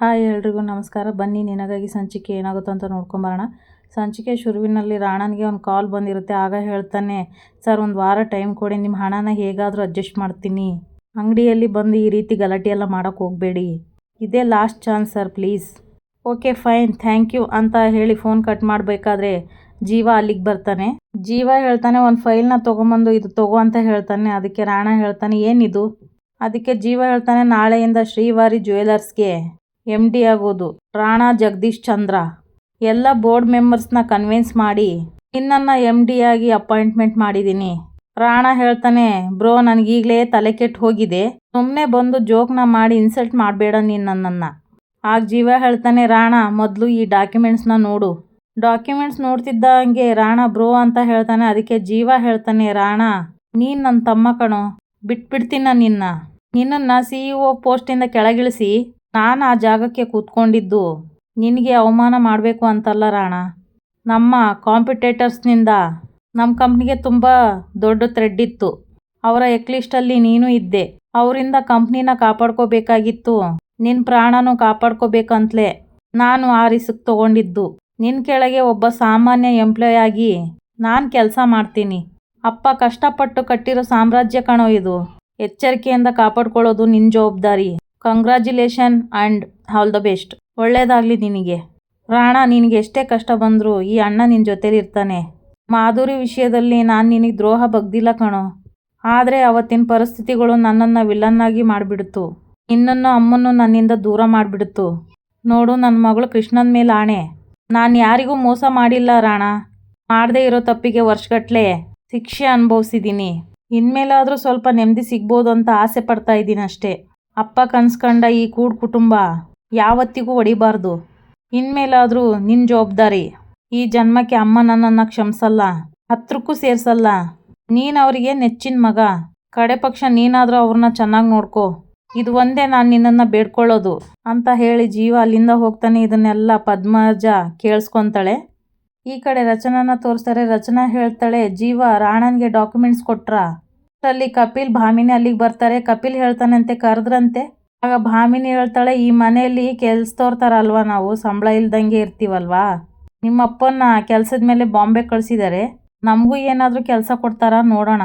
Hi ಎಲ್ರಿಗೂ ನಮಸ್ಕಾರ. ಬನ್ನಿ ನಿನಗಾಗಿ ಸಂಚಿಕೆ ಏನಾಗುತ್ತೋ ಅಂತ ನೋಡ್ಕೊಂಬರೋಣ. ಸಂಚಿಕೆ ಶುರುವಿನಲ್ಲಿ ರಾಣನ್ಗೆ ಒಂದು ಕಾಲ್ ಬಂದಿರುತ್ತೆ. ಆಗ ಹೇಳ್ತಾನೆ, ಸರ್ ಒಂದು ವಾರ ಟೈಮ್ ಕೊಡಿ, ನಿಮ್ಮ ಹಣನ ಹೇಗಾದರೂ ಅಡ್ಜಸ್ಟ್ ಮಾಡ್ತೀನಿ. ಅಂಗಡಿಯಲ್ಲಿ ಬಂದು ಈ ರೀತಿ ಗಲಾಟೆ ಎಲ್ಲ ಮಾಡೋಕ್ಕೆ ಹೋಗಬೇಡಿ. ಇದೇ last chance sir, please. Okay fine, thank you ಅಂತ ಹೇಳಿ ಫೋನ್ ಕಟ್ ಮಾಡಬೇಕಾದ್ರೆ ಜೀವ ಅಲ್ಲಿಗೆ ಬರ್ತಾನೆ. ಜೀವ ಹೇಳ್ತಾನೆ, ಒಂದು ಫೈಲ್ನ ತೊಗೊಂಬಂದು ಇದು ತಗೋ ಅಂತ ಹೇಳ್ತಾನೆ. ಅದಕ್ಕೆ ರಾಣ ಹೇಳ್ತಾನೆ, ಏನಿದು? ಅದಕ್ಕೆ ಜೀವ ಹೇಳ್ತಾನೆ, ನಾಳೆಯಿಂದ ಶ್ರೀವಾರಿ ಜ್ಯುವೆಲರ್ಸ್ಗೆ MD ಆಗೋದು ರಾಣಾ ಜಗದೀಶ್ ಚಂದ್ರ. ಎಲ್ಲ ಬೋರ್ಡ್ ಮೆಂಬರ್ಸ್ನ ಕನ್ವಿನ್ಸ್ ಮಾಡಿ ನಿನ್ನನ್ನು MD ಆಗಿ ಅಪಾಯಿಂಟ್ಮೆಂಟ್ ಮಾಡಿದ್ದೀನಿ. ರಾಣ ಹೇಳ್ತಾನೆ, ಬ್ರೋ ನನಗೀಗಲೇ ತಲೆ ಕೆಟ್ಟು ಹೋಗಿದೆ, ಸುಮ್ಮನೆ ಬಂದು ಜೋಕ್ನ ಮಾಡಿ ಇನ್ಸಲ್ಟ್ ಮಾಡಬೇಡ ನೀನು ನನ್ನನ್ನು. ಆಗ ಜೀವ ಹೇಳ್ತಾನೆ, ರಾಣ ಮೊದಲು ಈ ಡಾಕ್ಯುಮೆಂಟ್ಸ್ನ ನೋಡು. ಡಾಕ್ಯುಮೆಂಟ್ಸ್ ನೋಡ್ತಿದ್ದಂಗೆ ರಾಣ ಬ್ರೋ ಅಂತ ಹೇಳ್ತಾನೆ. ಅದಕ್ಕೆ ಜೀವ ಹೇಳ್ತಾನೆ, ರಾಣ ನೀನು ನನ್ನ ತಮ್ಮ ಕಣೋ, ಬಿಟ್ಬಿಡ್ತೀನ ನಿನ್ನನ್ನು CEO ಪೋಸ್ಟಿಂದ ಕೆಳಗಿಳಿಸಿ ನಾನು ಆ ಜಾಗಕ್ಕೆ ಕೂತ್ಕೊಂಡಿದ್ದು ನಿನಗೆ ಅವಮಾನ ಮಾಡಬೇಕು ಅಂತಲ್ಲ ರಾಣ. ನಮ್ಮ ಕಾಂಪಿಟೇಟರ್ಸ್ನಿಂದ ನಮ್ಮ ಕಂಪ್ನಿಗೆ ತುಂಬ ದೊಡ್ಡ ಥ್ರೆಡ್ ಇತ್ತು. ಅವರ ಎಕ್ಲಿಸ್ಟಲ್ಲಿ ನೀನು ಇದ್ದೆ. ಅವರಿಂದ ಕಂಪ್ನಿನ ಕಾಪಾಡ್ಕೋಬೇಕಾಗಿತ್ತು. ನಿನ್ನ ಪ್ರಾಣನೂ ಕಾಪಾಡ್ಕೋಬೇಕಂತಲೇ ನಾನು ಆ ರಿಸ್ಕ್ ತೊಗೊಂಡಿದ್ದು. ನಿನ್ನ ಕೆಳಗೆ ಒಬ್ಬ ಸಾಮಾನ್ಯ ಎಂಪ್ಲಾಯ್ ಆಗಿ ನಾನು ಕೆಲಸ ಮಾಡ್ತೀನಿ. ಅಪ್ಪ ಕಷ್ಟಪಟ್ಟು ಕಟ್ಟಿರೋ ಸಾಮ್ರಾಜ್ಯ ಕಣೋ ಇದು. ಎಚ್ಚರಿಕೆಯಿಂದ ಕಾಪಾಡ್ಕೊಳ್ಳೋದು ನಿನ್ನ ಜವಾಬ್ದಾರಿ. Congratulation and all the best. ಒಳ್ಳೇದಾಗಲಿ ನಿನಗೆ. ರಾಣ ನಿನಗೆ ಎಷ್ಟೇ ಕಷ್ಟ ಬಂದರೂ ಈ ಅಣ್ಣ ನಿನ್ನ ಜೊತೇಲಿ ಇರ್ತಾನೆ. ಮಾಧುರಿ ವಿಷಯದಲ್ಲಿ ನಾನು ನಿನಗೆ ದ್ರೋಹ ಬಗ್ದಿಲ್ಲ ಕಣೋ. ಆದರೆ ಅವತ್ತಿನ ಪರಿಸ್ಥಿತಿಗಳು ನನ್ನನ್ನು ವಿಲನ್ನಾಗಿ ಮಾಡಿಬಿಡ್ತು. ನಿನ್ನನ್ನು ಅಮ್ಮನ್ನು ನನ್ನಿಂದ ದೂರ ಮಾಡಿಬಿಡ್ತು. ನೋಡು, ನನ್ನ ಮಗಳು ಕೃಷ್ಣನ ಮೇಲೆ ಆಣೆ, ನಾನು ಯಾರಿಗೂ ಮೋಸ ಮಾಡಿಲ್ಲ ರಾಣ. ಮಾಡದೇ ಇರೋ ತಪ್ಪಿಗೆ ವರ್ಷಗಟ್ಟಲೆ ಶಿಕ್ಷೆ ಅನುಭವಿಸಿದ್ದೀನಿ. ಇನ್ಮೇಲಾದರೂ ಸ್ವಲ್ಪ ನೆಮ್ಮದಿ ಸಿಗ್ಬೋದು ಅಂತ ಆಸೆ ಪಡ್ತಾ ಇದ್ದೀನಿ ಅಷ್ಟೇ. ಅಪ್ಪ ಕನ್ಸ್ಕಂಡ ಈ ಕುಟುಂಬ ಯಾವತ್ತಿಗೂ ಹೊಡಿಬಾರ್ದು. ಇನ್ಮೇಲಾದರೂ ನಿನ್ನ ಜವಾಬ್ದಾರಿ. ಈ ಜನ್ಮಕ್ಕೆ ಅಮ್ಮ ನನ್ನನ್ನು ಕ್ಷಮಿಸಲ್ಲ, ಹತ್ರಕ್ಕೂ ಸೇರಿಸಲ್ಲ. ನೀನು ಅವರಿಗೆ ನೆಚ್ಚಿನ ಮಗ. ಕಡೆ ಪಕ್ಷ ನೀನಾದರೂ ಅವ್ರನ್ನ ಚೆನ್ನಾಗಿ ನೋಡ್ಕೋ. ಇದು ಒಂದೇ ನಾನು ನಿನ್ನನ್ನು ಬೇಡ್ಕೊಳ್ಳೋದು ಅಂತ ಹೇಳಿ ಜೀವ ಅಲ್ಲಿಂದ ಹೋಗ್ತಾನೆ. ಇದನ್ನೆಲ್ಲ ಪದ್ಮಜ ಕೇಳಿಸ್ಕೊತಾಳೆ. ಈ ಕಡೆ ರಚನಾನ ತೋರಿಸ್ತಾರೆ. ರಚನಾ ಹೇಳ್ತಾಳೆ, ಜೀವ ರಾಣನ್ಗೆ ಡಾಕ್ಯುಮೆಂಟ್ಸ್ ಕೊಟ್ರಾ? ಅಲ್ಲಿ ಕಪಿಲ್ ಭಾಮಿನಿ ಅಲ್ಲಿಗೆ ಬರ್ತಾರೆ. ಕಪಿಲ್ ಹೇಳ್ತಾನಂತೆ, ಕರೆದ್ರಂತೆ. ಆಗ ಭಾಮಿನಿ ಹೇಳ್ತಾಳೆ, ಈ ಮನೆಯಲ್ಲಿ ಕೆಲ್ಸದವ್ರ ಥರ ಅಲ್ವಾ ನಾವು, ಸಂಬಳ ಇಲ್ದಂಗೆ ಇರ್ತೀವಲ್ವಾ. ನಿಮ್ಮಪ್ಪನ ಕೆಲಸದ ಮೇಲೆ ಬಾಂಬೆ ಕಳಿಸಿದ್ದಾರೆ, ನಮಗೂ ಏನಾದರೂ ಕೆಲಸ ಕೊಡ್ತಾರಾ ನೋಡೋಣ.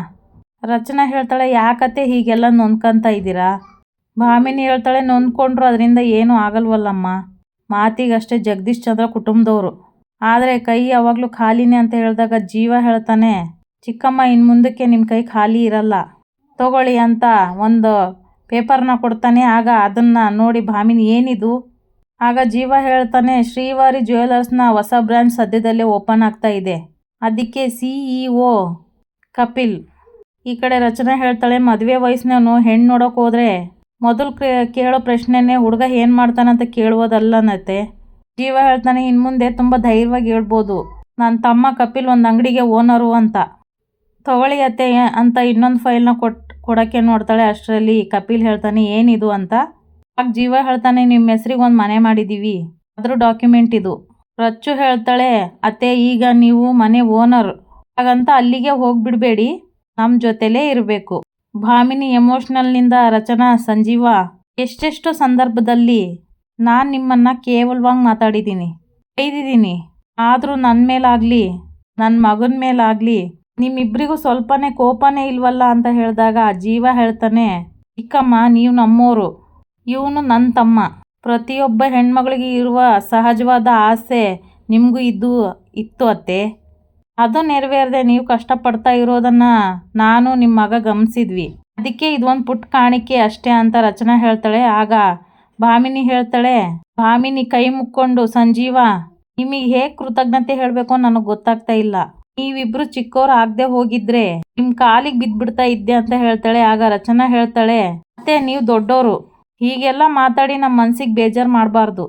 ರಚನಾ ಹೇಳ್ತಾಳೆ, ಯಾಕತ್ತೆ ಹೀಗೆಲ್ಲ ನೊಂದ್ಕೊಂತ ಇದ್ದೀರಾ? ಭಾಮಿನಿ ಹೇಳ್ತಾಳೆ, ನೊಂದ್ಕೊಂಡ್ರು ಅದರಿಂದ ಏನೂ ಆಗಲ್ವಲ್ಲಮ್ಮ, ಮಾತಿಗಷ್ಟೇ ಜಗದೀಶ್ ಚಂದ್ರ ಕುಟುಂಬದವರು, ಆದರೆ ಕೈ ಯಾವಾಗಲೂ ಖಾಲಿನೇ ಅಂತ ಹೇಳಿದಾಗ ಜೀವ ಹೇಳ್ತಾನೆ, ಚಿಕ್ಕಮ್ಮ ಇನ್ನು ಮುಂದಕ್ಕೆ ನಿಮ್ಮ ಕೈ ಖಾಲಿ ಇರಲ್ಲ, ತಗೊಳ್ಳಿ ಅಂತ ಒಂದು ಪೇಪರ್ನ ಕೊಡ್ತಾನೆ. ಆಗ ಅದನ್ನು ನೋಡಿ ಭಾಮಿನಿ, ಏನಿದು? ಆಗ ಜೀವ ಹೇಳ್ತಾನೆ, ಶ್ರೀವಾರಿ ಜ್ಯುವೆಲರ್ಸ್ನ ಹೊಸ ಬ್ರಾಂಚ್ ಸದ್ಯದಲ್ಲೇ ಓಪನ್ ಆಗ್ತಾ ಇದೆ, ಅದಕ್ಕೆ CEO ಕಪಿಲ್. ಈ ಕಡೆ ರಚನಾ ಹೇಳ್ತಾಳೆ, ಮದುವೆ ವಯಸ್ಸಿನವನು ಹೆಣ್ಣು ನೋಡೋಕೆ ಹೋದರೆ ಮೊದಲು ಕೇಳೋ ಪ್ರಶ್ನೆನೇ ಹುಡುಗ ಏನು ಮಾಡ್ತಾನಂತ ಕೇಳುವುದಲ್ಲನತ್ತೆ. ಜೀವ ಹೇಳ್ತಾನೆ, ಇನ್ನು ಮುಂದೆ ತುಂಬ ಧೈರ್ಯವಾಗಿ ಹೇಳ್ಬೋದು, ನನ್ನ ತಮ್ಮ ಕಪಿಲ್ ಒಂದು ಅಂಗಡಿಗೆ ಓನರು ಅಂತ. ತಗೊಳ್ಳಿ ಅತ್ತೆ ಅಂತ ಇನ್ನೊಂದು ಫೈಲ್ನ ಕೊಡೋಕ್ಕೆ ನೋಡ್ತಾಳೆ. ಅಷ್ಟರಲ್ಲಿ ಕಪಿಲ್ ಹೇಳ್ತಾನೆ, ಏನಿದು ಅಂತ. ಆಗ ಜೀವ ಹೇಳ್ತಾನೆ, ನಿಮ್ಮ ಹೆಸ್ರಿಗೆ ಒಂದು ಮನೆ ಮಾಡಿದ್ದೀವಿ, ಅದ್ರ ಡಾಕ್ಯುಮೆಂಟ್ ಇದು. ರಚ್ಚು ಹೇಳ್ತಾಳೆ, ಅತ್ತೆ ಈಗ ನೀವು ಮನೆ ಓನರ್, ಹಾಗಂತ ಅಲ್ಲಿಗೆ ಹೋಗಿಬಿಡಬೇಡಿ, ನಮ್ಮ ಜೊತೆಲೇ ಇರಬೇಕು. ಭಾಮಿನಿ ಎಮೋಷ್ನಲ್ನಿಂದ ರಚನಾ, ಸಂಜೀವ ಎಷ್ಟೆಷ್ಟು ಸಂದರ್ಭದಲ್ಲಿ ನಾನು ನಿಮ್ಮನ್ನು ಕೇವಲವಾಗಿ ಮಾತಾಡಿದ್ದೀನಿ, ಬೈದಿದ್ದೀನಿ, ಆದರೂ ನನ್ನ ಮೇಲಾಗಲಿ ನನ್ನ ಮಗನ ಮೇಲಾಗಲಿ ನಿಮ್ಮಿಬ್ಬರಿಗೂ ಸ್ವಲ್ಪನೇ ಕೋಪನೇ ಇಲ್ವಲ್ಲ ಅಂತ ಹೇಳಿದಾಗ ಜೀವ ಹೇಳ್ತಾನೆ, ಚಿಕ್ಕಮ್ಮ ನೀವು ನಮ್ಮೋರು, ಇವನು ನನ್ನ ತಮ್ಮ. ಪ್ರತಿಯೊಬ್ಬ ಹೆಣ್ಮಗಳಿಗೆ ಇರುವ ಸಹಜವಾದ ಆಸೆ ನಿಮಗೂ ಇತ್ತು ಅತ್ತೆ. ಅದು ನೆರವೇರದೆ ನೀವು ಕಷ್ಟಪಡ್ತಾ ಇರೋದನ್ನು ನಾನು ನಿಮ್ಮ ಮಗ ಗಮನಿಸಿದ್ವಿ, ಅದಕ್ಕೆ ಇದೊಂದು ಪುಟ್ಟ ಕಾಣಿಕೆ ಅಷ್ಟೇ ಅಂತ ರಚನಾ ಹೇಳ್ತಾಳೆ. ಆಗ ಭಾಮಿನಿ ಹೇಳ್ತಾಳೆ, ಭಾಮಿನಿ ಕೈ ಮುಕ್ಕೊಂಡು, ಸಂಜೀವ ನಿಮಗೆ ಹೇಗೆ ಕೃತಜ್ಞತೆ ಹೇಳಬೇಕು ನನಗೆ ಗೊತ್ತಾಗ್ತಾ ಇಲ್ಲ. ನೀವಿಬ್ರು ಚಿಕ್ಕವ್ರು ಆಗದೆ ಹೋಗಿದ್ರೆ ನಿಮ್ಮ ಕಾಲಿಗೆ ಬಿದ್ದುಬಿಡ್ತಾ ಇದ್ದೆ ಅಂತ ಹೇಳ್ತಾಳೆ. ಆಗ ರಚನಾ ಹೇಳ್ತಾಳೆ, ಮತ್ತೆ ನೀವು ದೊಡ್ಡವರು, ಹೀಗೆಲ್ಲ ಮಾತಾಡಿ ನಮ್ಮ ಮನಸ್ಸಿಗೆ ಬೇಜಾರು ಮಾಡಬಾರ್ದು.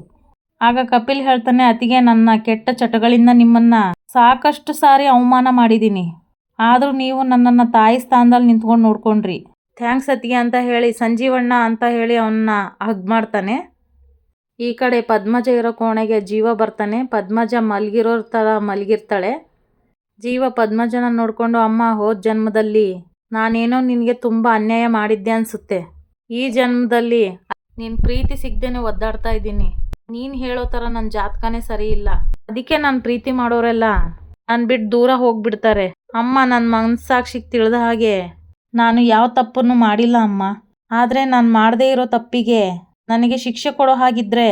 ಆಗ ಕಪಿಲ್ ಹೇಳ್ತಾನೆ, ಅತಿಗೆ ನನ್ನ ಕೆಟ್ಟ ಚಟಗಳಿಂದ ನಿಮ್ಮನ್ನು ಸಾಕಷ್ಟು ಸಾರಿ ಅವಮಾನ ಮಾಡಿದ್ದೀನಿ, ಆದರೂ ನೀವು ನನ್ನನ್ನು ತಾಯಿ ಸ್ಥಾನದಲ್ಲಿ ನಿಂತ್ಕೊಂಡು ನೋಡ್ಕೊಂಡ್ರಿ, ಥ್ಯಾಂಕ್ಸ್ ಅತಿಗೆ ಅಂತ ಹೇಳಿ ಸಂಜೀವಣ್ಣ ಅಂತ ಹೇಳಿ ಅವನ್ನ ಹಗ್ ಮಾಡ್ತಾನೆ. ಈ ಕಡೆ ಪದ್ಮಜ ಇರೋ ಕೋಣೆಗೆ ಜೀವ ಬರ್ತಾನೆ. ಪದ್ಮಜ ಮಲಗಿರೋ ಥರ ಮಲಗಿರ್ತಾಳೆ. ಜೀವ ಪದ್ಮಜನ ನೋಡಿಕೊಂಡು, ಅಮ್ಮ ಹೋದ ಜನ್ಮದಲ್ಲಿ ನಾನೇನೋ ನಿನಗೆ ತುಂಬ ಅನ್ಯಾಯ ಮಾಡಿದ್ದೆ ಅನಿಸುತ್ತೆ, ಈ ಜನ್ಮದಲ್ಲಿ ನಿನ್ನ ಪ್ರೀತಿ ಸಿಗ್ದೇನೆ ಒದ್ದಾಡ್ತಾ ಇದ್ದೀನಿ. ನೀನು ಹೇಳೋ ಥರ ನನ್ನ ಜಾತಕನೇ ಸರಿ ಇಲ್ಲ. ಅದಕ್ಕೆ ನಾನು ಪ್ರೀತಿ ಮಾಡೋರೆಲ್ಲ ನಾನು ಬಿಟ್ಟು ದೂರ ಹೋಗ್ಬಿಡ್ತಾರೆ. ಅಮ್ಮ, ನನ್ನ ಮನಸ್ಸಾಕ್ಷಿಗೆ ತಿಳಿದ ಹಾಗೆ ನಾನು ಯಾವ ತಪ್ಪನ್ನು ಮಾಡಿಲ್ಲ ಅಮ್ಮ. ಆದರೆ ನಾನು ಮಾಡದೇ ಇರೋ ತಪ್ಪಿಗೆ ನನಗೆ ಶಿಕ್ಷೆ ಕೊಡೋ ಹಾಗಿದ್ರೆ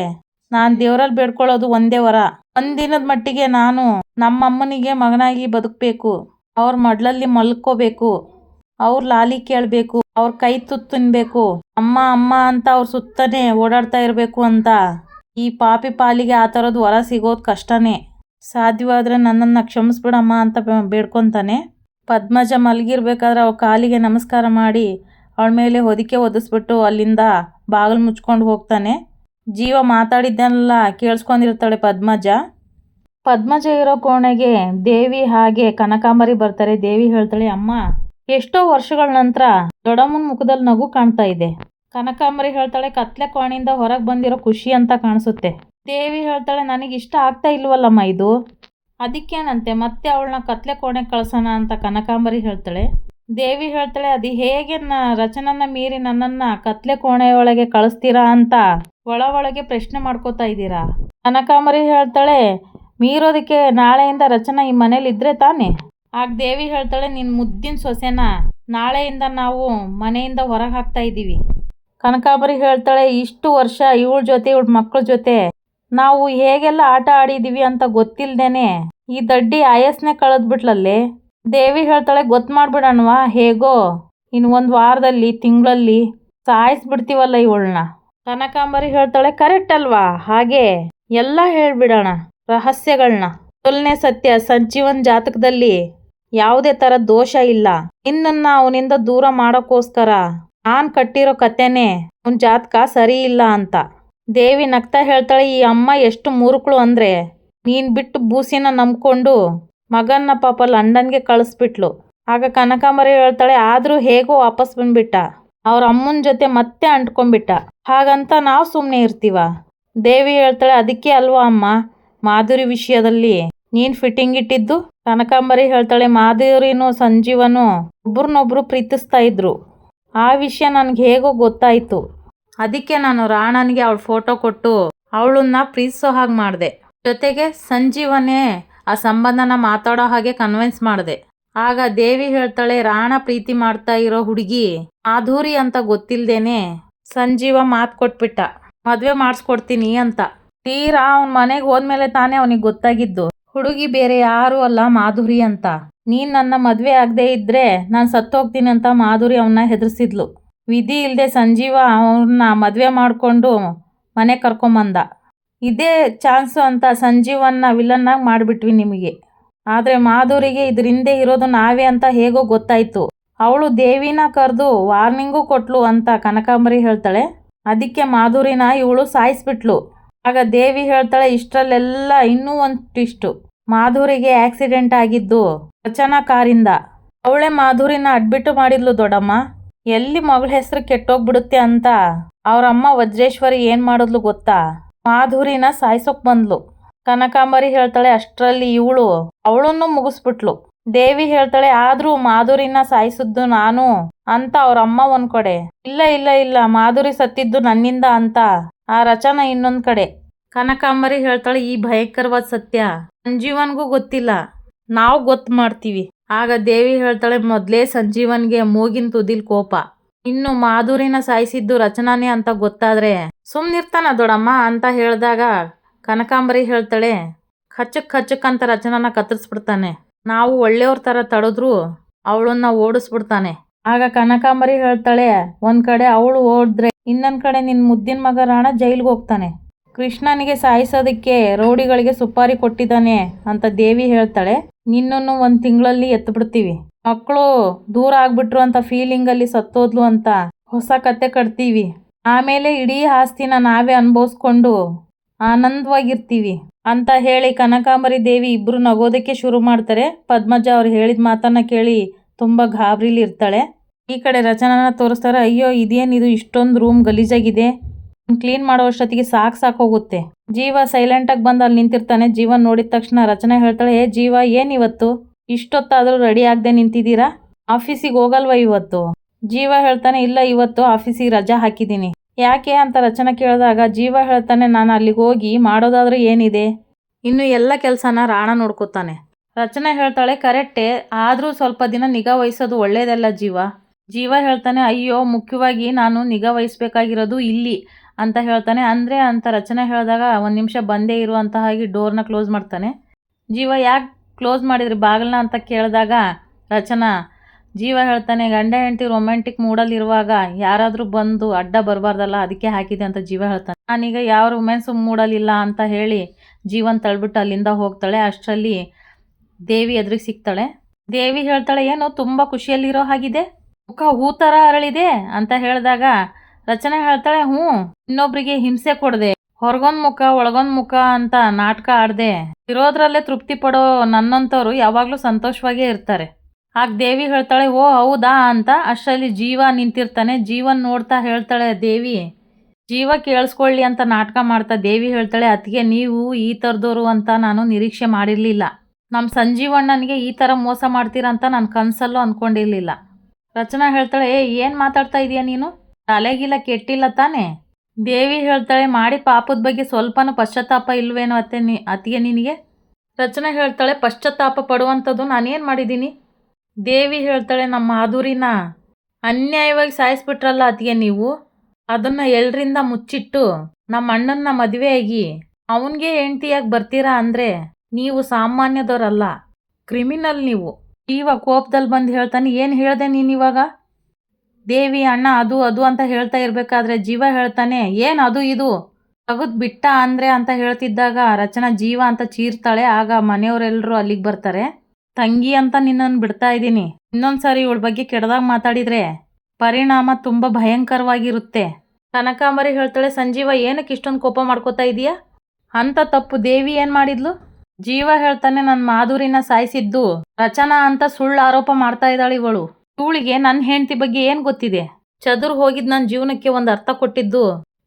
ನಾನು ದೇವರಲ್ಲಿ ಬೇಡ್ಕೊಳ್ಳೋದು ಒಂದೇ ವರ. ಒಂದಿನದ ಮಟ್ಟಿಗೆ ನಾನು ನಮ್ಮಮ್ಮನಿಗೆ ಮಗನಾಗಿ ಬದುಕಬೇಕು. ಅವ್ರ ಮಡ್ಲಲ್ಲಿ ಮಲ್ಕೋಬೇಕು, ಅವ್ರ ಲಾಲಿ ಕೇಳಬೇಕು, ಅವ್ರ ಕೈ ತುತ್ತು ತಿನ್ಬೇಕು, ಅಮ್ಮ ಅಮ್ಮ ಅಂತ ಅವ್ರ ಸುತ್ತನೇ ಓಡಾಡ್ತಾ ಇರಬೇಕು ಅಂತ. ಈ ಪಾಪಿ ಪಾಲಿಗೆ ಆ ಥರದ್ದು ವರ ಸಿಗೋದು ಕಷ್ಟನೇ. ಸಾಧ್ಯವಾದರೆ ನನ್ನನ್ನು ಕ್ಷಮಿಸ್ಬಿಡಮ್ಮ ಅಂತ ಬೇಡ್ಕೊತಾನೆ. ಪದ್ಮಜ ಮಲಗಿರ್ಬೇಕಾದ್ರೆ ಅವಳ ಕಾಲಿಗೆ ನಮಸ್ಕಾರ ಮಾಡಿ ಅವಳ ಮೇಲೆ ಹೊದಿಕೆ ಒದಿಸ್ಬಿಟ್ಟು ಅಲ್ಲಿಂದ ಬಾಗಿಲು ಮುಚ್ಕೊಂಡು ಹೋಗ್ತಾನೆ. ಜೀವ ಮಾತಾಡಿದ್ದನ್ನೆಲ್ಲ ಕೇಳಿಸ್ಕೊಂಡಿರ್ತಾಳೆ ಪದ್ಮಜ ಇರೋ ಕೋಣೆಗೆ ದೇವಿ ಹಾಗೆ ಕನಕಾಂಬರಿ ಬರ್ತಾರೆ. ದೇವಿ ಹೇಳ್ತಾಳೆ, ಅಮ್ಮ, ಎಷ್ಟೋ ವರ್ಷಗಳ ನಂತರ ದೊಡ್ಡಮ್ಮನ ಮುಖದಲ್ಲಿ ನಗು ಕಾಣ್ತಾ ಇದೆ. ಕನಕಾಂಬರಿ ಹೇಳ್ತಾಳೆ, ಕತ್ಲೆ ಕೋಣೆಯಿಂದ ಹೊರಗೆ ಬಂದಿರೋ ಖುಷಿ ಅಂತ ಕಾಣಿಸುತ್ತೆ. ದೇವಿ ಹೇಳ್ತಾಳೆ, ನನಗೆ ಇಷ್ಟ ಆಗ್ತಾ ಇಲ್ವಲ್ಲಮ್ಮ ಇದು. ಅದಕ್ಕೇನಂತೆ ಮತ್ತೆ ಅವಳನ್ನ ಕತ್ಲೆ ಕೋಣೆಗೆ ಕಳ್ಸೋಣ ಅಂತ ಕನಕಾಂಬರಿ ಹೇಳ್ತಾಳೆ. ದೇವಿ ಹೇಳ್ತಾಳೆ, ಅದು ಹೇಗೆ ರಚನನ್ನ ಮೀರಿ ನನ್ನನ್ನು ಕತ್ಲೆ ಕೋಣೆಯೊಳಗೆ ಕಳಿಸ್ತೀರಾ ಅಂತ ಒಳಗೆ ಪ್ರಶ್ನೆ ಮಾಡ್ಕೋತಾ ಇದ್ದೀರಾ. ಕನಕಾಂಬರಿ ಹೇಳ್ತಾಳೆ, ಮೀರೋದಕ್ಕೆ ನಾಳೆಯಿಂದ ರಚನಾ ಈ ಮನೇಲಿ ಇದ್ರೆ ತಾನೆ. ಆಗ ದೇವಿ ಹೇಳ್ತಾಳೆ, ನಿನ್ನ ಮುದ್ದಿನ ಸೊಸೆನ ನಾಳೆಯಿಂದ ನಾವು ಮನೆಯಿಂದ ಹೊರಗೆ ಹಾಕ್ತಾ ಇದ್ದೀವಿ. ಕನಕಾಂಬರಿ ಹೇಳ್ತಾಳೆ, ಇಷ್ಟು ವರ್ಷ ಇವಳ ಜೊತೆ ಇವಳ ಮಕ್ಕಳ ಜೊತೆ ನಾವು ಹೇಗೆಲ್ಲ ಆಟ ಆಡಿದ್ದೀವಿ ಅಂತ ಗೊತ್ತಿಲ್ದೇನೆ ಈ ದಡ್ಡಿ ಆಯಸ್ನೇ ಕಳೆದ್ಬಿಟ್ಲಲ್ಲೇ. ದೇವಿ ಹೇಳ್ತಾಳೆ, ಗೊತ್ತು ಮಾಡ್ಬಿಡೋಣವಾ, ಹೇಗೋ ಇನ್ನು ಒಂದು ವಾರದಲ್ಲಿ ತಿಂಗಳಲ್ಲಿ ಸಾಯಿಸ್ಬಿಡ್ತೀವಲ್ಲ ಇವಳನ್ನ. ಕನಕಾಂಬರಿ ಹೇಳ್ತಾಳೆ, ಕರೆಕ್ಟ್ ಅಲ್ವಾ, ಹಾಗೆ ಎಲ್ಲ ಹೇಳ್ಬಿಡೋಣ ರಹಸ್ಯಗಳನ್ನ. ಮೊದಲನೇ ಸತ್ಯ, ಸಂಜೀವನ್ ಜಾತಕದಲ್ಲಿ ಯಾವುದೇ ಥರ ದೋಷ ಇಲ್ಲ. ನಿನ್ನನ್ನು ಅವನಿಂದ ದೂರ ಮಾಡೋಕ್ಕೋಸ್ಕರ ನಾನು ಕಟ್ಟಿರೋ ಕತೆನೇ ಅವನ ಜಾತಕ ಸರಿ ಇಲ್ಲ ಅಂತ. ದೇವಿ ನಗ್ತಾ ಹೇಳ್ತಾಳೆ, ಈ ಅಮ್ಮ ಎಷ್ಟು ಮೂರ್ಖಳು ಅಂದರೆ ನೀನು ಬಿಟ್ಟು ಬೂಸಿನ ನಂಬ್ಕೊಂಡು ಮಗನ್ನ ಪಾಪ ಲಂಡನ್ಗೆ ಕಳಿಸ್ಬಿಟ್ಲು. ಆಗ ಕನಕಾಂಬರಿ ಹೇಳ್ತಾಳೆ, ಆದರೂ ಹೇಗೋ ವಾಪಸ್ ಬಂದ್ಬಿಟ್ಟ, ಅವ್ರ ಅಮ್ಮನ ಜೊತೆ ಮತ್ತೆ ಅಂಟ್ಕೊಂಡ್ಬಿಟ್ಟ, ಹಾಗಂತ ನಾವು ಸುಮ್ಮನೆ ಇರ್ತೀವ. ದೇವಿ ಹೇಳ್ತಾಳೆ, ಅದಕ್ಕೆ ಅಲ್ವಾ ಅಮ್ಮ ಮಾಧುರಿ ವಿಷಯದಲ್ಲಿ ನೀನು ಫಿಟ್ಟಿಂಗ್ ಇಟ್ಟಿದ್ದು. ಕನಕಾಂಬರಿ ಹೇಳ್ತಾಳೆ, ಮಾಧುರಿನೂ ಸಂಜೀವನು ಒಬ್ರನ್ನೊಬ್ರು ಪ್ರೀತಿಸ್ತಾ ಇದ್ರು. ಆ ವಿಷಯ ನನಗೆ ಹೇಗೋ ಗೊತ್ತಾಯಿತು. ಅದಕ್ಕೆ ನಾನು ರಾಣನಿಗೆ ಅವಳ ಫೋಟೋ ಕೊಟ್ಟು ಅವಳನ್ನ ಪ್ರೀತಿಸೋ ಹಾಗೆ ಮಾಡಿದೆ. ಜೊತೆಗೆ ಸಂಜೀವನೇ ಆ ಸಂಬಂಧನ ಮಾತಾಡೋ ಹಾಗೆ ಕನ್ವಿನ್ಸ್ ಮಾಡಿದೆ. ಆಗ ದೇವಿ ಹೇಳ್ತಾಳೆ, ರಾಣ ಪ್ರೀತಿ ಮಾಡ್ತಾ ಇರೋ ಹುಡುಗಿ ಮಾಧುರಿ ಅಂತ ಗೊತ್ತಿಲ್ದೇನೆ ಸಂಜೀವ ಮಾತು ಕೊಟ್ಬಿಟ್ಟ, ಮದುವೆ ಮಾಡಿಸ್ಕೊಡ್ತೀನಿ ಅಂತ. ತೀರಾ ಅವನ ಮನೆಗೆ ಹೋದ್ಮೇಲೆ ತಾನೇ ಅವನಿಗೆ ಗೊತ್ತಾಗಿದ್ದು ಹುಡುಗಿ ಬೇರೆ ಯಾರೂ ಅಲ್ಲ ಮಾಧುರಿ ಅಂತ. ನೀನು ನನ್ನ ಮದುವೆ ಆಗದೆ ಇದ್ರೆ ನಾನು ಸತ್ತೋಗ್ತೀನಿ ಅಂತ ಮಾಧುರಿ ಅವನ್ನ ಹೆದರ್ಸಿದ್ಲು. ವಿಧಿ ಇಲ್ಲದೆ ಸಂಜೀವ ಅವನ್ನ ಮದುವೆ ಮಾಡಿಕೊಂಡು ಮನೆ ಕರ್ಕೊಂಬಂದ. ಇದೇ ಚಾನ್ಸು ಅಂತ ಸಂಜೀವನ್ನ ವಿಲನ್ನಾಗಿ ಮಾಡಿಬಿಟ್ವಿ ನಿಮಗೆ. ಆದರೆ ಮಾಧುರಿಗೆ ಇದ್ರ ಹಿಂದೆ ಇರೋದು ನಾವೇ ಅಂತ ಹೇಗೋ ಗೊತ್ತಾಯಿತು. ಅವಳು ದೇವಿನ ಕರೆದು ವಾರ್ನಿಂಗೂ ಕೊಟ್ಲು ಅಂತ ಕನಕಾಂಬರಿ ಹೇಳ್ತಾಳೆ. ಅದಕ್ಕೆ ಮಾಧುರಿನ ಇವಳು ಸಾಯಿಸ್ಬಿಟ್ಲು. ಆಗ ದೇವಿ ಹೇಳ್ತಾಳೆ, ಇಷ್ಟರಲ್ಲೆಲ್ಲ ಇನ್ನೂ ಒಂದು ಟ್ವಿಸ್ಟು. ಮಾಧುರಿಗೆ ಆಕ್ಸಿಡೆಂಟ್ ಆಗಿದ್ದು ರಚನಾ ಕಾರಿಂದ. ಅವಳೇ ಮಾಧುರಿನ ಅಡ್ಮಿಟ್ ಮಾಡಿದ್ಲು ದೊಡ್ಡಮ್ಮ. ಎಲ್ಲಿ ಮಗಳ ಹೆಸರು ಕೆಟ್ಟೋಗ್ಬಿಡುತ್ತೆ ಅಂತ ಅವರಮ್ಮ ವಜ್ರೇಶ್ವರಿ ಏನು ಮಾಡಿದ್ಲು ಗೊತ್ತಾ, ಮಾಧುರಿನ ಸಾಯಿಸೋಕ್ ಬಂದ್ಲು. ಕನಕಾಂಬರಿ ಹೇಳ್ತಾಳೆ, ಅಷ್ಟರಲ್ಲಿ ಇವಳು ಅವಳನ್ನು ಮುಗಿಸ್ಬಿಟ್ಲು. ದೇವಿ ಹೇಳ್ತಾಳೆ, ಆದರೂ ಮಾಧುರಿನ ಸಾಯಿಸಿದ್ದು ನಾನು ಅಂತ ಅವರಮ್ಮ ಒಂದು ಕಡೆ, ಇಲ್ಲ ಇಲ್ಲ ಇಲ್ಲ ಮಾಧುರಿ ಸತ್ತಿದ್ದು ನನ್ನಿಂದ ಅಂತ ಆ ರಚನಾ ಇನ್ನೊಂದು ಕಡೆ. ಕನಕಾಂಬರಿ ಹೇಳ್ತಾಳೆ, ಈ ಭಯಂಕರವಾದ ಸತ್ಯ ಸಂಜೀವನ್ಗೂ ಗೊತ್ತಿಲ್ಲ, ನಾವು ಗೊತ್ತು ಮಾಡ್ತೀವಿ. ಆಗ ದೇವಿ ಹೇಳ್ತಾಳೆ, ಮೊದಲೇ ಸಂಜೀವನ್ಗೆ ಮೂಗಿನ ತುದಿಲ್ ಕೋಪ, ಇನ್ನು ಮಾಧುರಿನ ಸಾಯಿಸಿದ್ದು ರಚನಾನೇ ಅಂತ ಗೊತ್ತಾದ್ರೆ ಸುಮ್ಮನಿರ್ತಾನ ದೊಡ್ಡಮ್ಮ ಅಂತ ಹೇಳಿದಾಗ ಕನಕಾಂಬರಿ ಹೇಳ್ತಾಳೆ, ಖಚ್ಚಕ್ ಅಂತ ರಚನಾನ ಕತ್ತರಿಸ್ಬಿಡ್ತಾನೆ. ನಾವು ಒಳ್ಳೆಯವ್ರ ಥರ ತಡೆದ್ರೂ ಅವಳನ್ನ ಓಡಿಸ್ಬಿಡ್ತಾನೆ. ಆಗ ಕನಕಾಂಬರಿ ಹೇಳ್ತಾಳೆ, ಒಂದು ಕಡೆ ಅವಳು ಓಡಿದ್ರೆ ಇನ್ನೊಂದು ಕಡೆ ನಿನ್ನ ಮುದ್ದಿನ ಮಗ ರಾಣ ಜೈಲಿಗೆ ಹೋಗ್ತಾನೆ. ಕೃಷ್ಣನಿಗೆ ಸಾಯಿಸೋದಕ್ಕೆ ರೌಡಿಗಳಿಗೆ ಸುಪಾರಿ ಕೊಟ್ಟಿದ್ದಾನೆ ಅಂತ ದೇವಿ ಹೇಳ್ತಾಳೆ. ನಿನ್ನನ್ನು 1 ತಿಂಗಳಲ್ಲಿ ಎತ್ಬಿಡ್ತೀವಿ, ಮಕ್ಕಳು ದೂರ ಆಗ್ಬಿಟ್ರು ಅಂತ ಫೀಲಿಂಗಲ್ಲಿ ಸತ್ತೋದ್ಲು ಅಂತ ಹೊಸ ಕತೆ ಕಟ್ತೀವಿ. ಆಮೇಲೆ ಇಡೀ ಆಸ್ತಿನ ನಾವೇ ಅನುಭವಿಸ್ಕೊಂಡು ಆನಂದವಾಗಿರ್ತೀವಿ ಅಂತ ಹೇಳಿ ಕನಕಾಂಬರಿ ದೇವಿ ಇಬ್ಬರು ನಗೋದಕ್ಕೆ ಶುರು ಮಾಡ್ತಾರೆ. ಪದ್ಮಜ ಅವ್ರು ಹೇಳಿದ ಮಾತನ್ನ ಕೇಳಿ ತುಂಬ ಗಾಬರಿಲಿ ಇರ್ತಾಳೆ. ಈ ಕಡೆ ರಚನಾನ ತೋರಿಸ್ತಾರೆ. ಅಯ್ಯೋ ಇದೇನಿದು, ಇಷ್ಟೊಂದು ರೂಮ್ ಗಲೀಜಾಗಿದೆ, ಕ್ಲೀನ್ ಮಾಡೋ ಅಷ್ಟೊತ್ತಿಗೆ ಸಾಕೋಗುತ್ತೆ. ಜೀವ ಸೈಲೆಂಟಾಗಿ ಬಂದು ಅಲ್ಲಿ ನಿಂತಿರ್ತಾನೆ. ಜೀವನ್ ನೋಡಿದ ತಕ್ಷಣ ರಚನಾ ಹೇಳ್ತಾಳೆ, ಏ ಜೀವ, ಏನಿವತ್ತು ಇಷ್ಟೊತ್ತಾದರೂ ರೆಡಿ ಆಗದೆ ನಿಂತಿದ್ದೀರಾ, ಆಫೀಸಿಗೆ ಹೋಗಲ್ವಾ ಇವತ್ತು? ಜೀವ ಹೇಳ್ತಾನೆ, ಇಲ್ಲ ಇವತ್ತು ಆಫೀಸಿಗೆ ರಜಾ ಹಾಕಿದ್ದೀನಿ. ಯಾಕೆ ಅಂತ ರಚನಾ ಕೇಳಿದಾಗ ಜೀವ ಹೇಳ್ತಾನೆ, ನಾನು ಅಲ್ಲಿಗೆ ಹೋಗಿ ಮಾಡೋದಾದ್ರೂ ಏನಿದೆ, ಇನ್ನು ಎಲ್ಲ ಕೆಲಸನ ರಾಣ ನೋಡ್ಕೋತಾನೆ. ರಚನಾ ಹೇಳ್ತಾಳೆ, ಕರೆಕ್ಟೇ, ಆದರೂ ಸ್ವಲ್ಪ ದಿನ ನಿಗಾ ವಹಿಸೋದು ಒಳ್ಳೇದಲ್ಲ ಜೀವ ಹೇಳ್ತಾನೆ, ಅಯ್ಯೋ ಮುಖ್ಯವಾಗಿ ನಾನು ನಿಗಾ ವಹಿಸ್ಬೇಕಾಗಿರೋದು ಇಲ್ಲಿ ಅಂತ ಹೇಳ್ತಾನೆ. ಅಂದರೆ ಅಂತ ರಚನೆ ಹೇಳಿದಾಗ ಒಂದು ನಿಮಿಷ ಬಂದೇ ಇರು ಅಂತ ಹಾಗೆ ಡೋರ್ನ ಕ್ಲೋಸ್ ಮಾಡ್ತಾನೆ. ಜೀವ ಯಾಕೆ ಕ್ಲೋಸ್ ಮಾಡಿದ್ರಿ ಬಾಗಿಲನ್ನ ಅಂತ ಕೇಳಿದಾಗ ಜೀವ ಹೇಳ್ತಾನೆ, ಗಂಡ ಹೆಂಡತಿ ರೊಮ್ಯಾಂಟಿಕ್ ಮೂಡಲ್ಲಿರುವಾಗ ಯಾರಾದರೂ ಬಂದು ಅಡ್ಡ ಬರಬಾರ್ದಲ್ಲ, ಅದಕ್ಕೆ ಹಾಕಿದೆ ಅಂತ ಜೀವ ಹೇಳ್ತಾನೆ. ನಾನೀಗ ಯಾವ ರೊಮ್ಯಾನ್ಸ್ ಮೂಡಲಿಲ್ಲ ಅಂತ ಹೇಳಿ ಜೀವನ್ ತಳ್ಬಿಟ್ಟು ಅಲ್ಲಿಂದ ಹೋಗ್ತಾಳೆ. ಅಷ್ಟರಲ್ಲಿ ದೇವಿ ಎದುರಿಗೆ ಸಿಗ್ತಾಳೆ. ದೇವಿ ಹೇಳ್ತಾಳೆ, ಏನು ತುಂಬ ಖುಷಿಯಲ್ಲಿರೋ ಹಾಗಿದೆ, ಮುಖ ಹೂ ಥರ ಅರಳಿದೆ ಅಂತ ಹೇಳಿದಾಗ ರಚನೆ ಹೇಳ್ತಾಳೆ, ಇನ್ನೊಬ್ರಿಗೆ ಹಿಂಸೆ ಕೊಡದೆ, ಹೊರಗೊಂದು ಮುಖ ಒಳಗೊಂದು ಮುಖ ಅಂತ ನಾಟಕ ಆಡದೆ ಇರೋದ್ರಲ್ಲೇ ತೃಪ್ತಿ ಪಡೋ ನನ್ನಂಥವ್ರು ಯಾವಾಗಲೂ ಸಂತೋಷವಾಗೇ ಇರ್ತಾರೆ. ಆಗ ದೇವಿ ಹೇಳ್ತಾಳೆ, ಓ ಹೌದಾ ಅಂತ. ಅಷ್ಟರಲ್ಲಿ ಜೀವ ನಿಂತಿರ್ತಾನೆ. ಜೀವನ್ ನೋಡ್ತಾ ಹೇಳ್ತಾಳೆ ದೇವಿ, ಜೀವ ಕೇಳಿಸ್ಕೊಳ್ಳಿ ಅಂತ ನಾಟಕ ಮಾಡ್ತಾ ದೇವಿ ಹೇಳ್ತಾಳೆ, ಅತ್ತಿಗೆ ನೀವು ಈ ಥರದವರು ಅಂತ ನಾನು ನಿರೀಕ್ಷೆ ಮಾಡಿರಲಿಲ್ಲ. ನಮ್ಮ ಸಂಜೀವಣ್ಣನಿಗೆ ಈ ಥರ ಮೋಸ ಮಾಡ್ತೀರಾ ಅಂತ ನಾನು ಕನಸಲ್ಲೂ ಅಂದ್ಕೊಂಡಿರಲಿಲ್ಲ. ರಚನಾ ಹೇಳ್ತಾಳೆ, ಏನು ಮಾತಾಡ್ತಾ ಇದೀಯ ನೀನು, ತಲೆಗಿಲ್ಲ ಕೆಟ್ಟಿಲ್ಲ ತಾನೇ. ದೇವಿ ಹೇಳ್ತಾಳೆ, ಮಾಡಿ ಪಾಪದ ಬಗ್ಗೆ ಸ್ವಲ್ಪನೂ ಪಶ್ಚಾತ್ತಾಪ ಇಲ್ವೇನೋ ಅತ್ತಿಗೆ ನಿನಗೆ. ರಚನಾ ಹೇಳ್ತಾಳೆ, ಪಶ್ಚಾತ್ತಾಪ ಪಡುವಂಥದ್ದು ನಾನೇನು ಮಾಡಿದ್ದೀನಿ. ದೇವಿ ಹೇಳ್ತಾಳೆ, ನಮ್ಮ ಮಾಧುರಿನ ಅನ್ಯಾಯವಾಗಿ ಸಾಯಿಸ್ಬಿಟ್ರಲ್ಲ ಅತ್ತಿಗೆ ನೀವು, ಅದನ್ನು ಎಲ್ಲರಿಂದ ಮುಚ್ಚಿಟ್ಟು ನಮ್ಮ ಅಣ್ಣನ ಮದುವೆಯಾಗಿ ಅವನಿಗೆ ಹೆಂಡ್ತಿಯಾಗಿ ಬರ್ತೀರಾ ಅಂದರೆ ನೀವು ಸಾಮಾನ್ಯದವರಲ್ಲ, ಕ್ರಿಮಿನಲ್ ನೀವು. ಜೀವ ಕೋಪದಲ್ಲಿ ಬಂದು ಹೇಳ್ತಾನೆ, ಏನು ಹೇಳ್ದೆ ನೀನಿವಾಗ. ದೇವಿ ಅಣ್ಣ ಅದು ಅದು ಅಂತ ಹೇಳ್ತಾ ಇರಬೇಕಾದ್ರೆ ಜೀವ ಹೇಳ್ತಾನೆ, ಏನು ಅದು ಇದು ತಗದ್ ಬಿಟ್ಟ ಅಂದರೆ ಅಂತ ಹೇಳ್ತಿದ್ದಾಗ ರಚನಾ ಜೀವ ಅಂತ ಚೀರ್ತಾಳೆ. ಆಗ ಮನೆಯವರೆಲ್ಲರೂ ಅಲ್ಲಿಗೆ ಬರ್ತಾರೆ. ತಂಗಿ ಅಂತ ನಿನ್ನನ್ನು ಬಿಡ್ತಾ ಇದ್ದೀನಿ, ಇನ್ನೊಂದ್ಸರಿ ಇವಳ ಬಗ್ಗೆ ಕೆಟ್ಟದಾಗ ಮಾತಾಡಿದರೆ ಪರಿಣಾಮ ತುಂಬ ಭಯಂಕರವಾಗಿರುತ್ತೆ. ಕನಕಾಂಬರಿ ಹೇಳ್ತಾಳೆ, ಸಂಜೀವ ಏನಕ್ಕೆ ಇಷ್ಟೊಂದು ಕೋಪ ಮಾಡ್ಕೋತಾ ಇದೀಯಾ, ಅಂತ ತಪ್ಪು ದೇವಿ ಏನು ಮಾಡಿದ್ಲು. ಜೀವ ಹೇಳ್ತಾನೆ, ನನ್ನ ಮಾಧುರಿನ ಸಾಯಿಸಿದ್ದು ರಚನಾ ಅಂತ ಸುಳ್ಳು ಆರೋಪ ಮಾಡ್ತಾ ಇದ್ದಾಳೆ ಇವಳು. ಇವಳಿಗೆ ನನ್ನ ಹೆಂಡತಿ ಬಗ್ಗೆ ಏನು ಗೊತ್ತಿದೆ. ಚದುರು ಹೋಗಿದ್ದು ನನ್ನ ಜೀವನಕ್ಕೆ ಒಂದು ಅರ್ಥ ಕೊಟ್ಟಿದ್ದು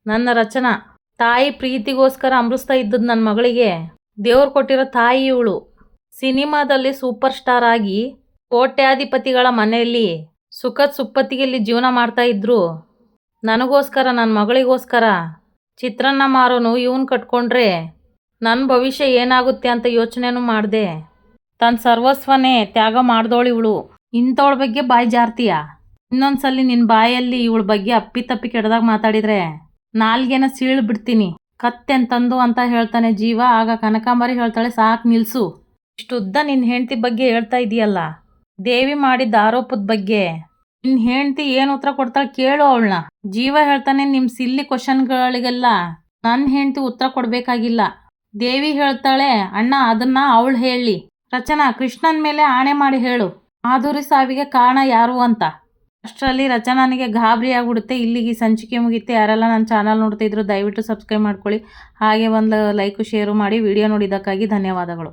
ನನ್ನ ರಚನಾ. ತಾಯಿ ಪ್ರೀತಿಗೋಸ್ಕರ ಅಮೃಸ್ತಾ ಇದ್ದದ್ದು ನನ್ನ ಮಗಳಿಗೆ ದೇವ್ರು ಕೊಟ್ಟಿರೋ ತಾಯಿ ಇವಳು. ಸಿನಿಮಾದಲ್ಲಿ ಸೂಪರ್ ಸ್ಟಾರ್ ಆಗಿ ಕೋಟ್ಯಾಧಿಪತಿಗಳ ಮನೆಯಲ್ಲಿ ಸುಖದ ಸುಪ್ಪತ್ತಿಗೆಯಲ್ಲಿ ಜೀವನ ಮಾಡ್ತಾ ಇದ್ರು. ನನಗೋಸ್ಕರ, ನನ್ನ ಮಗಳಿಗೋಸ್ಕರ ಚಿತ್ರಾನ್ನ ಮಾರೋನು ಇವನ್ ಕಟ್ಕೊಂಡ್ರೆ ನನ್ನ ಭವಿಷ್ಯ ಏನಾಗುತ್ತೆ ಅಂತ ಯೋಚನೆನೂ ಮಾಡಿದೆ. ತನ್ನ ಸರ್ವಸ್ವನೇ ತ್ಯಾಗ ಮಾಡ್ದೋಳು ಇವಳು. ಇಂಥವಳ ಬಗ್ಗೆ ಬಾಯಿ ಜಾರ್ತೀಯ, ಇನ್ನೊಂದ್ಸಲಿ ನಿನ್ನ ಬಾಯಲ್ಲಿ ಇವಳ ಬಗ್ಗೆ ಅಪ್ಪಿತಪ್ಪಿ ಕೆಟ್ಟದಾಗ ಮಾತಾಡಿದರೆ ನಾಲ್ಗೆನ ಸೀಳು ಬಿಡ್ತೀನಿ ಕತ್ತೆಂತಂದು ಅಂತ ಹೇಳ್ತಾನೆ ಜೀವ. ಆಗ ಕನಕಾಂಬರಿ ಹೇಳ್ತಾಳೆ, ಸಾಕು ನಿಲ್ಸು, ಇಷ್ಟುದ್ದ ನಿನ್ನ ಹೆಂಡತಿ ಬಗ್ಗೆ ಹೇಳ್ತಾ ಇದೆಯಲ್ಲ, ದೇವಿ ಮಾಡಿದ್ದ ಆರೋಪದ ಬಗ್ಗೆ ನಿನ್ನ ಹೆಂಡತಿ ಏನು ಉತ್ತರ ಕೊಡ್ತಾಳೆ ಕೇಳು ಅವಳನ್ನ. ಜೀವ ಹೇಳ್ತಾನೆ, ನಿಮ್ಮ ಸಿಲ್ಲಿ ಕ್ವಶನ್ಗಳಿಗೆಲ್ಲ ನನ್ನ ಹೆಂಡತಿ ಉತ್ತರ ಕೊಡಬೇಕಾಗಿಲ್ಲ. ದೇವಿ ಹೇಳ್ತಾಳೆ, ಅಣ್ಣ ಅದನ್ನ ಅವಳು ಹೇಳಿ. ರಚನಾ, ಕೃಷ್ಣನ ಮೇಲೆ ಆಣೆ ಮಾಡಿ ಹೇಳು, ಮಾಧುರಿ ಸಾವಿಗೆ ಕಾರಣ ಯಾರು ಅಂತ. ಅಷ್ಟರಲ್ಲಿ ರಚನಾನಿಗೆ ಗಾಬರಿ ಆಗ್ಬಿಡುತ್ತೆ. ಇಲ್ಲಿಗೆ ಸಂಚಿಕೆ ಮುಗಿಯುತ್ತೆ. ಯಾರೆಲ್ಲ ನನ್ನ ಚಾನಲ್ ನೋಡ್ತಾ ಇದ್ರು ದಯವಿಟ್ಟು ಸಬ್ಸ್ಕ್ರೈಬ್ ಮಾಡ್ಕೊಳ್ಳಿ. ಹಾಗೆ ಒಂದು ಲೈಕು ಶೇರು ಮಾಡಿ. ವಿಡಿಯೋ ನೋಡಿದ್ದಕ್ಕಾಗಿ ಧನ್ಯವಾದಗಳು.